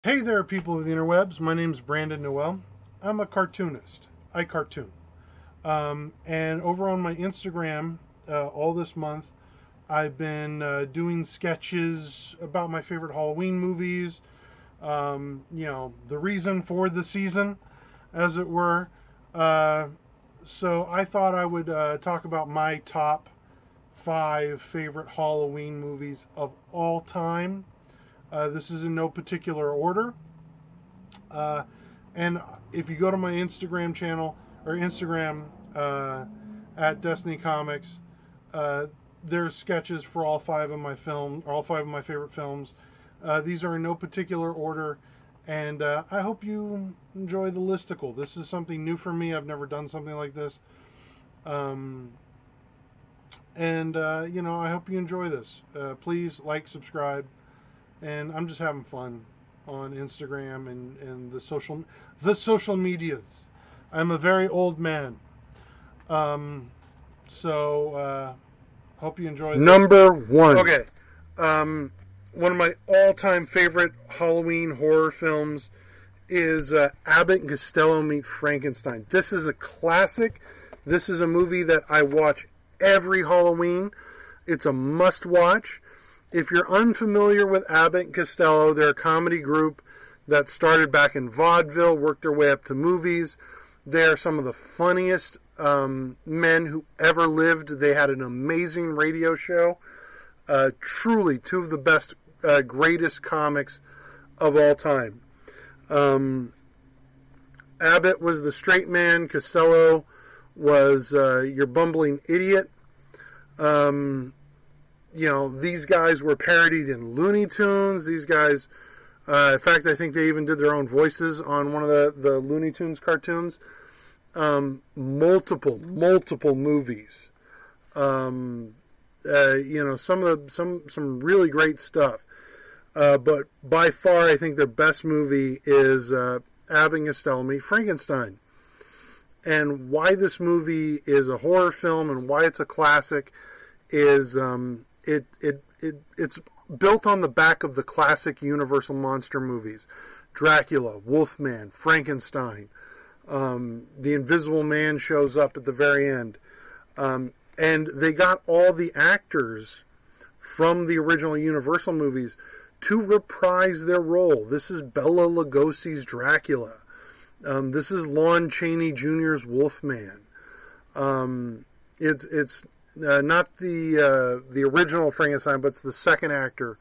Hey there, people of the interwebs. My name's Brandon Noel. I'm a cartoonist. I cartoon. And over on my Instagram, all this month, I've been doing sketches about my favorite Halloween movies, the reason for the season, as it were. So I thought I would talk about my top 5 favorite Halloween movies of all time. This is in no particular order. And if you go to my Instagram channel or Instagram at Destiny Comics, there's sketches for all 5 of my favorite films. These are in no particular order, and I hope you enjoy the listicle. This is something new for me. I've never done something like this. I hope you enjoy this. Please like, subscribe. And I'm just having fun on Instagram and the social medias. I'm a very old man. Hope you enjoy this. Number 1. Okay. One of my all-time favorite Halloween horror films is Abbott and Costello Meet Frankenstein. This is a classic. This is a movie that I watch every Halloween. It's a must-watch. If you're unfamiliar with Abbott and Costello, they're a comedy group that started back in vaudeville, worked their way up to movies. They're some of the funniest men who ever lived. They had an amazing radio show. Truly, 2 of the best, greatest comics of all time. Abbott was the straight man. Costello was your bumbling idiot. These guys were parodied in Looney Tunes. These guys, in fact, I think they even did their own voices on one of the Looney Tunes cartoons. Multiple movies. Some really great stuff. But by far, I think their best movie is Abbott and Costello Meet Frankenstein. And why this movie is a horror film and why it's a classic is it's built on the back of the classic Universal monster movies. Dracula, Wolfman, Frankenstein. The Invisible Man shows up at the very end. And they got all the actors from the original Universal movies to reprise their role. This is Bela Lugosi's Dracula. This is Lon Chaney Jr.'s Wolfman. It's not the original Frankenstein, but it's the second actor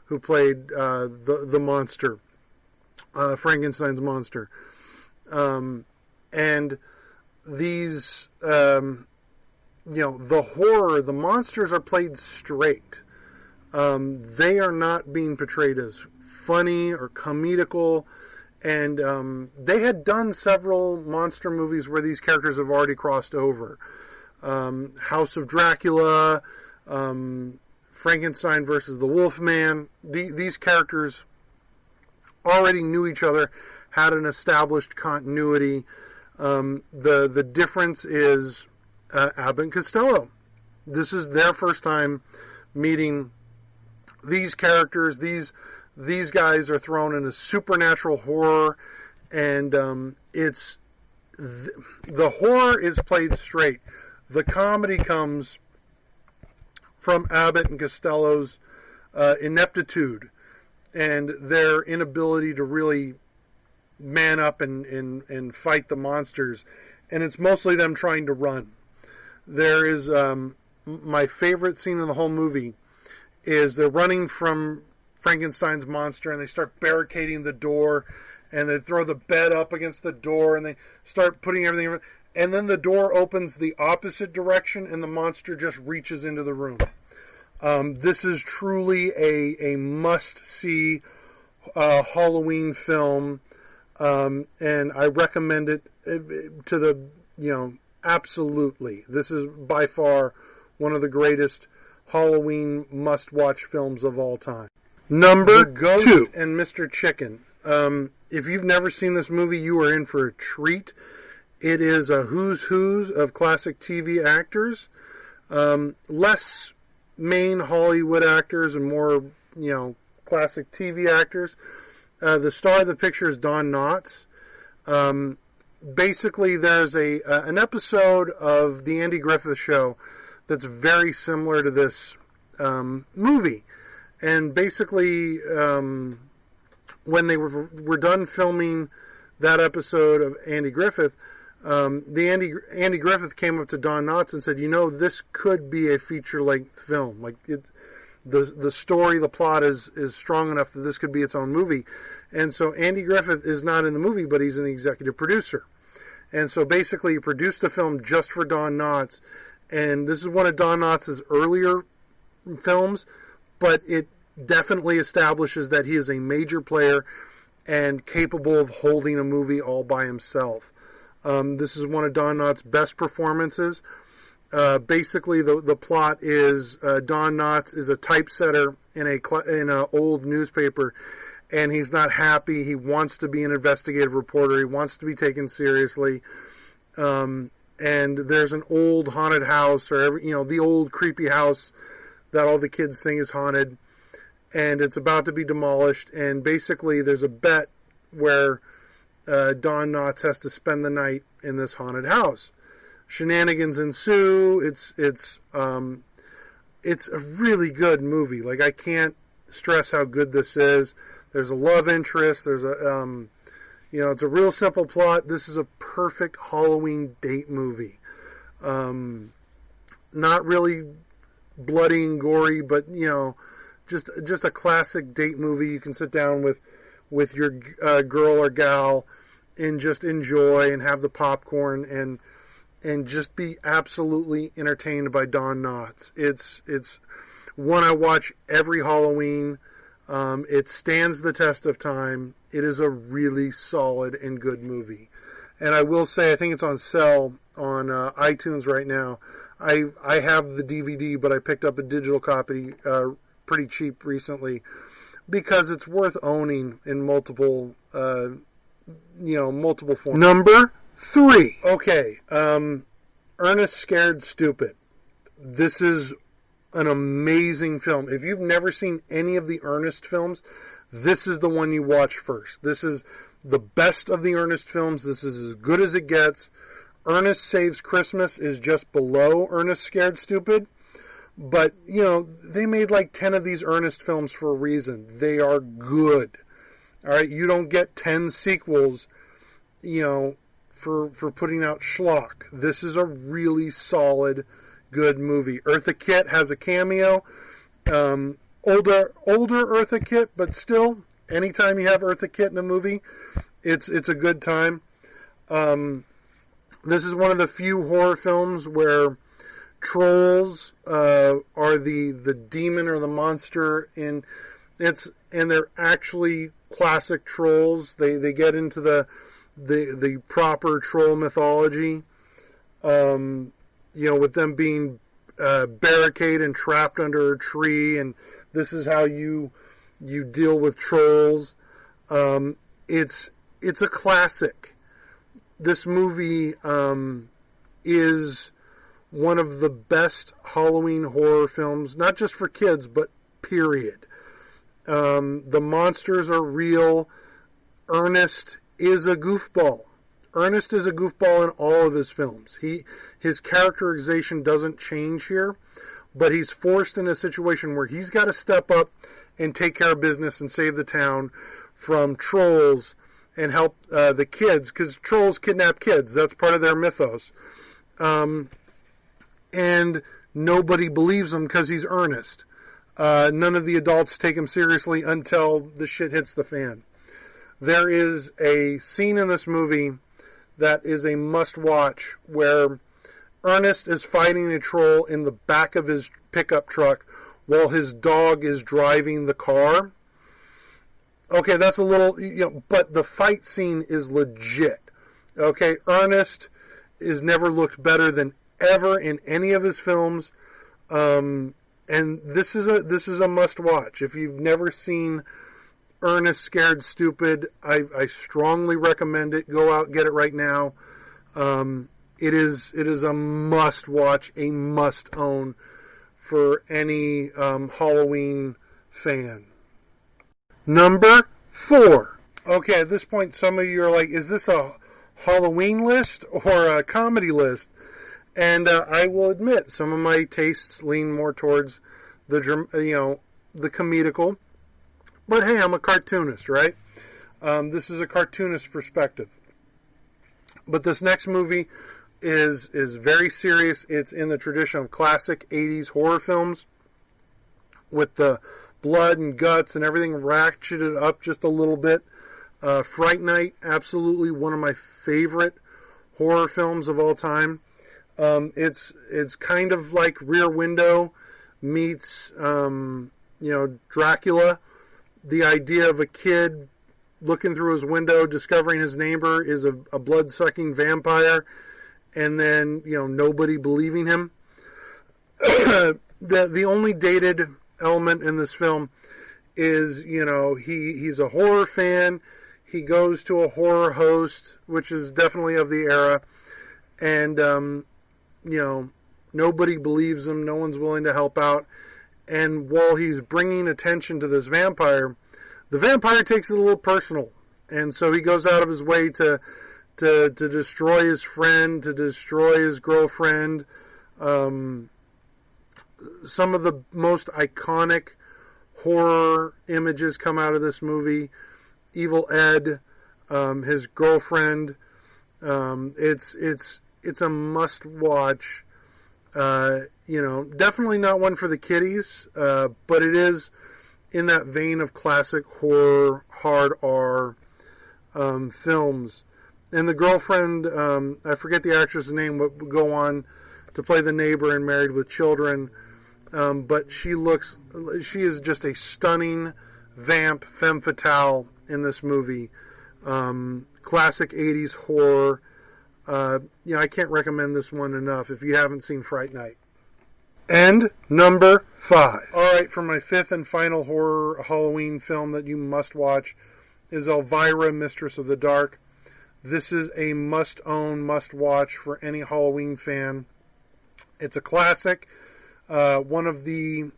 who played the monster, Frankenstein's monster. And these, the horror, the monsters are played straight. They are not being portrayed as funny or comedical. And they had done several monster movies where these characters have already crossed over. House of Dracula, Frankenstein versus the Wolfman. These characters already knew each other, had an established continuity. The difference is Abbott and Costello. This is their first time meeting these characters. These guys are thrown in a supernatural horror, and the horror is played straight. The comedy comes from Abbott and Costello's ineptitude and their inability to really man up and fight the monsters. And it's mostly them trying to run. There is my favorite scene in the whole movie is they're running from Frankenstein's monster and they start barricading the door and they throw the bed up against the door and they start putting everything in. And then the door opens the opposite direction, and the monster just reaches into the room. This is truly a must-see Halloween film, and I recommend it absolutely. This is by far one of the greatest Halloween must-watch films of all time. Number 2, and Mr. Chicken. If you've never seen this movie, you are in for a treat. It is a who's of classic TV actors. Less main Hollywood actors and more, classic TV actors. the star of the picture is Don Knotts. Basically, there's an episode of the Andy Griffith Show that's very similar to this movie. And basically, when they were done filming that episode of Andy Griffith, Andy Griffith came up to Don Knotts and said, this could be a feature-length film. Like the story, the plot is strong enough that this could be its own movie. And so Andy Griffith is not in the movie, but he's an executive producer. And so basically he produced a film just for Don Knotts. And this is one of Don Knotts' earlier films, but it definitely establishes that he is a major player and capable of holding a movie all by himself. This is one of Don Knotts' best performances. Basically, the plot is Don Knotts is a typesetter in an old newspaper, and he's not happy. He wants to be an investigative reporter. He wants to be taken seriously. And there's an old haunted house, or the old creepy house that all the kids think is haunted, and it's about to be demolished. And basically, there's a bet where Don Knotts has to spend the night in this haunted house. Shenanigans ensue. It's a really good movie. Like, I can't stress how good this is. There's a love interest. There's it's a real simple plot. This is a perfect Halloween date movie. Not really bloody and gory, but just a classic date movie you can sit down with your girl or gal and just enjoy and have the popcorn and just be absolutely entertained by Don Knotts. It's one I watch every Halloween. It stands the test of time. It is a really solid and good movie. And I will say, I think it's on sale on iTunes right now. I have the DVD, but I picked up a digital copy pretty cheap recently because it's worth owning in multiple forms. Number 3. Okay. Ernest Scared Stupid. This is an amazing film. If you've never seen any of the Ernest films, this is the one you watch first. This is the best of the Ernest films. This is as good as it gets. Ernest Saves Christmas is just below Ernest Scared Stupid. But, they made like 10 of these Ernest films for a reason. They are good. All right, you don't get 10 sequels, for putting out schlock. This is a really solid, good movie. Eartha Kitt has a cameo. Older Eartha Kitt, but still, anytime you have Eartha Kitt in a movie, it's a good time. This is one of the few horror films where trolls are the demon or the monster, and they're actually classic trolls. They get into the proper troll mythology, with them being barricaded and trapped under a tree, and this is how you deal with trolls. It's a classic. This movie is one of the best Halloween horror films, not just for kids, but period. The monsters are real. Ernest is a goofball. Ernest is a goofball in all of his films. His characterization doesn't change here, but he's forced in a situation where he's got to step up and take care of business and save the town from trolls and help the kids, because trolls kidnap kids. That's part of their mythos. And nobody believes him because he's Ernest. None of the adults take him seriously until the shit hits the fan. There is a scene in this movie that is a must-watch where Ernest is fighting a troll in the back of his pickup truck while his dog is driving the car. Okay, that's a little, but the fight scene is legit. Okay, Ernest is never looked better than ever in any of his films. And this is a must-watch. If you've never seen Ernest Scared Stupid, I strongly recommend it. Go out and get it right now. It is a must-watch, a must-own for any Halloween fan. Number 4. Okay, at this point, some of you are like, is this a Halloween list or a comedy list? And I will admit, some of my tastes lean more towards the comedical. But hey, I'm a cartoonist, right? This is a cartoonist perspective. But this next movie is very serious. It's in the tradition of classic 80s horror films with the blood and guts and everything ratcheted up just a little bit. Fright Night, absolutely one of my favorite horror films of all time. It's kind of like Rear Window meets Dracula. The idea of a kid looking through his window, discovering his neighbor is a blood-sucking vampire, and then nobody believing him. The only dated element in this film is he's a horror fan. He goes to a horror host, which is definitely of the era, and nobody believes him. No one's willing to help out. And while he's bringing attention to this vampire, the vampire takes it a little personal, and so he goes out of his way to destroy his friend, to destroy his girlfriend. Some of the most iconic horror images come out of this movie. Evil Ed, his girlfriend. It's a must watch. Definitely not one for the kiddies, but it is in that vein of classic horror, hard R films. And the girlfriend, I forget the actress's name, would go on to play the neighbor in Married with Children. But she is just a stunning vamp, femme fatale in this movie. Classic 80s horror. I can't recommend this one enough if you haven't seen Fright Night. And number 5. Alright, for my fifth and final horror Halloween film that you must watch is Elvira, Mistress of the Dark. This is a must-own, must-watch for any Halloween fan. It's a classic. One of the,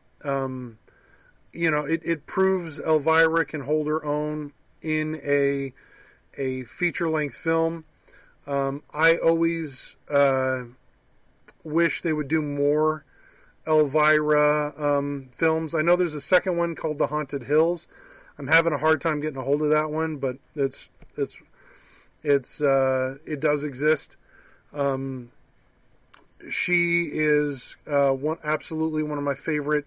it proves Elvira can hold her own in a feature-length film. I always wish they would do more Elvira films. I know there's a second one called The Haunted Hills. I'm having a hard time getting a hold of that one, but it does exist. She is absolutely one of my favorite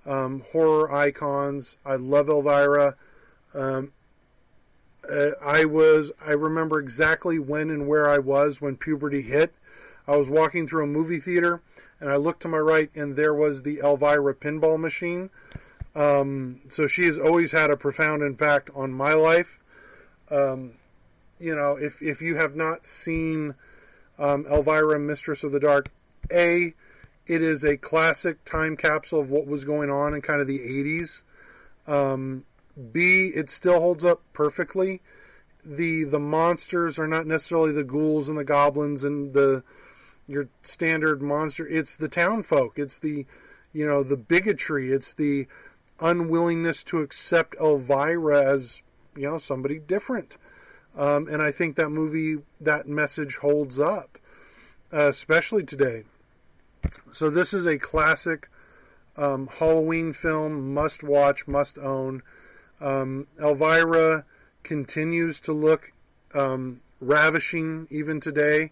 horror icons. I love Elvira. I remember exactly when and where I was when puberty hit. I was walking through a movie theater, and I looked to my right, and there was the Elvira pinball machine. So she has always had a profound impact on my life. If you have not seen Elvira, Mistress of the Dark, A, it is a classic time capsule of what was going on in kind of the 80s. B, it still holds up perfectly. The monsters are not necessarily the ghouls and the goblins and your standard monster. It's the town folk. It's the bigotry. It's the unwillingness to accept Elvira as, somebody different. And I think that movie, that message holds up, especially today. So this is a classic Halloween film, must watch, must own. Elvira continues to look ravishing even today.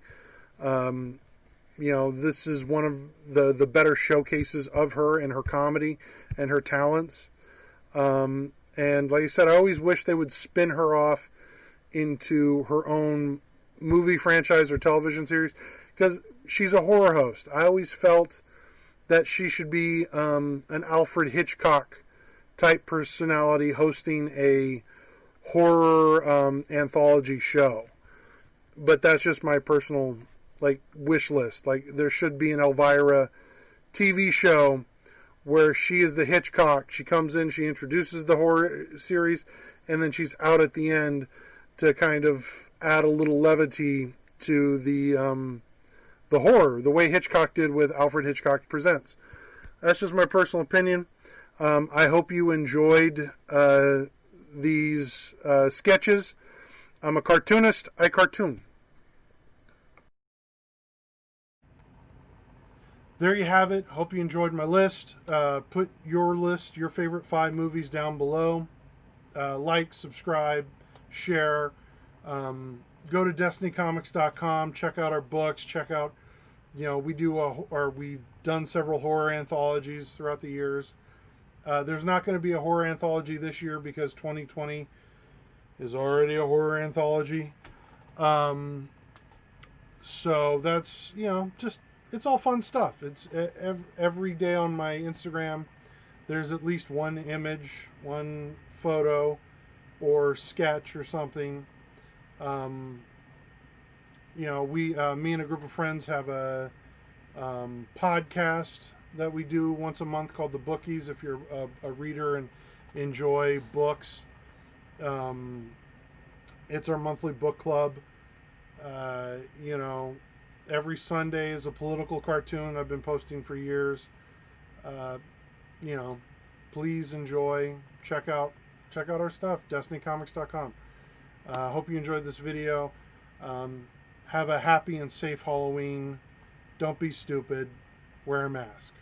This is one of the better showcases of her and her comedy and her talents. And like I said, I always wish they would spin her off into her own movie franchise or television series, because she's a horror host. I always felt that she should be an Alfred Hitchcock type personality hosting a horror anthology show. But that's just my personal wish list. There should be an Elvira TV show where she is the Hitchcock. She comes in, she introduces the horror series, and then she's out at the end to kind of add a little levity to the horror, the way Hitchcock did with Alfred Hitchcock Presents. That's just my personal opinion. I hope you enjoyed these sketches. I'm a cartoonist. I cartoon. There you have it. Hope you enjoyed my list. Put your list, your favorite 5 movies down below. Like, subscribe, share. Go to destinycomics.com. Check out our books. Check out, we've done several horror anthologies throughout the years. There's not going to be a horror anthology this year because 2020 is already a horror anthology. So that's, just, it's all fun stuff. It's every day on my Instagram, there's at least one image, one photo, or sketch or something. Me and a group of friends have a podcast that we do once a month called The Bookies. If you're a reader and enjoy books, it's our monthly book club. Every Sunday is a political cartoon I've been posting for years. Please enjoy. Check out our stuff, destinycomics.com. Hope you enjoyed this video. Have a happy and safe Halloween. Don't be stupid. Wear a mask.